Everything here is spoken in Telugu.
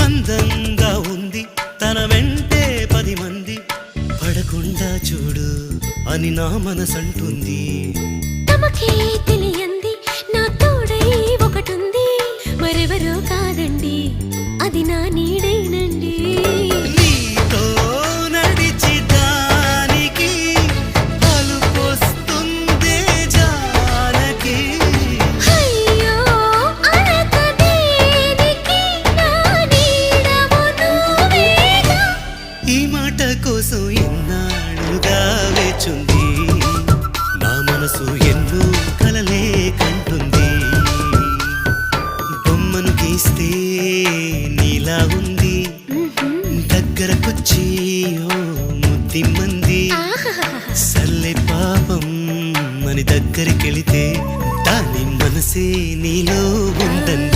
అందంగా ఉంది తన వెంటే 10 మంది పడకుండా చూడు అని నా మనసంటుంది. తమకే తెలియంది నా తోడై ఒకటుంది, మరెవరో కాదండి అది నా నీడైనండి. నీతో నడిచి దానికి అలుపొస్తుందే జానకి. అయ్యో అనక దేనికి నా నీడవు నువ్వేగా. ఈ మాట కోసం ఎన్నాళ్ళుగా వేచుంది నా మనసు, ఎన్నో కలలే కంటుంది. బొమ్మను గీస్తే నీలా ఉంది, దగ్గరకొచ్చి ఓ ముద్దిమ్మంది. సల్లే పాపం అని దగ్గరికెళితే దాని మనసే నీలో ఉందండి.